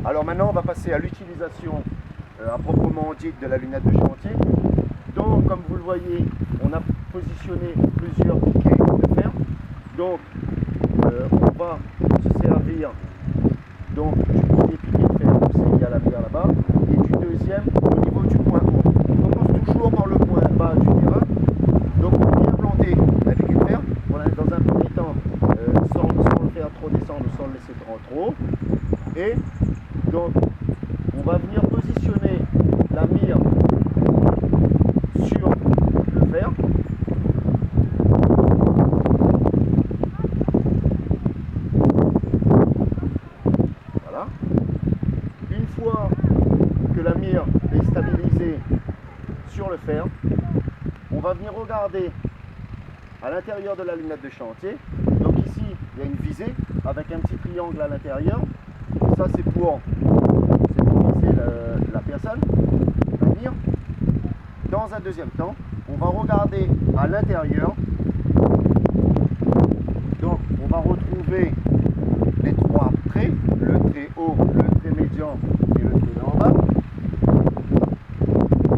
Alors maintenant, on va passer à l'utilisation à proprement dite de la lunette de chantier. Donc, comme vous le voyez, on a positionné plusieurs piquets de fer. Donc, on va se servir donc, du premier piquet de fer, c'est à la lumière là-bas, et du deuxième au niveau du point haut. On commence toujours par le point bas du terrain. Donc, on vient planter un piquet de fer. Voilà, dans un premier temps, sans le faire trop descendre, sans le laisser trop haut. Et donc, on va venir positionner la mire sur le fer. Voilà. Une fois que la mire est stabilisée sur le fer, on va venir regarder à l'intérieur de la lunette de chantier. Donc ici, il y a une visée avec un petit triangle à l'intérieur. Ça, c'est pour viser la personne, la mire. Dans un deuxième temps, on va regarder à l'intérieur. Donc, on va retrouver les trois traits, le trait haut, le trait médian et le trait en bas.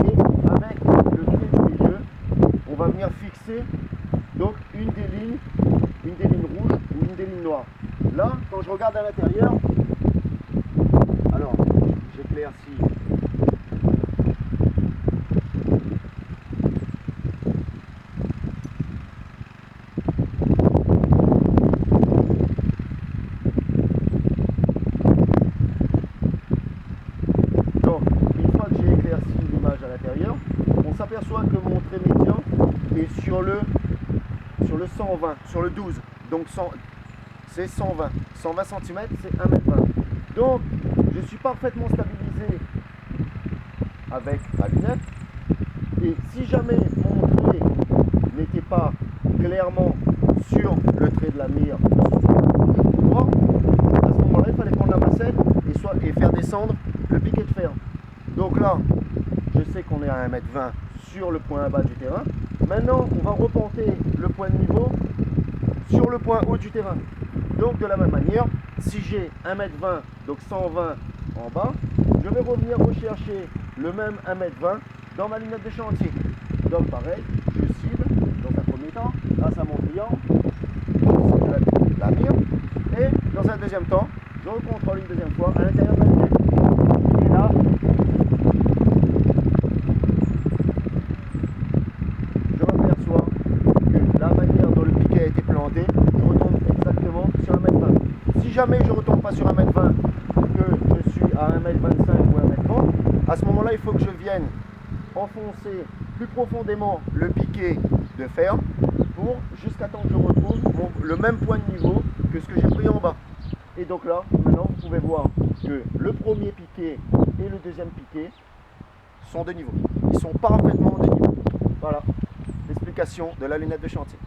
Et avec le trait du milieu, on va venir fixer donc une des lignes rouges ou une des lignes noires. Là, quand je regarde à l'intérieur, alors j'éclaircis. Donc, une fois que j'ai éclairci l'image à l'intérieur, on s'aperçoit que mon trait médian est sur le 120, sur le 12. Donc c'est 120. 120 cm, c'est 1,20 m. Donc, je suis parfaitement stabilisé avec ma lunette. Et si jamais mon trait n'était pas clairement sur le trait de la mire droit, à ce moment-là, il fallait prendre la massette et faire descendre le piquet de fer. Donc là, je sais qu'on est à 1,20 m sur le point bas du terrain. Maintenant, on va reporter le point de niveau sur le point haut du terrain. Donc de la même manière, si j'ai 1,20 m, donc 120 en bas, je vais revenir rechercher le même 1,20 m dans ma lunette de chantier. Donc pareil, je cible dans un premier temps, grâce à mon triangle, la mire, et dans un deuxième temps, je recontrôle une deuxième fois à l'intérieur de la lunette. Et là, je m'aperçois que la manière dont le piquet a été planté, je retombe exactement sur 1,20 m. Si jamais je ne retombe pas sur 1,20 m, que je suis à 1,25 m ou 1,30 m, à ce moment-là, il faut que je vienne enfoncer plus profondément le piquet de fer pour jusqu'à temps que je retrouve le même point de niveau que ce que j'ai pris en bas. Et donc là, maintenant, vous pouvez voir que le premier piquet et le deuxième piquet sont de niveau. Ils sont parfaitement de niveau. Voilà l'explication de la lunette de chantier.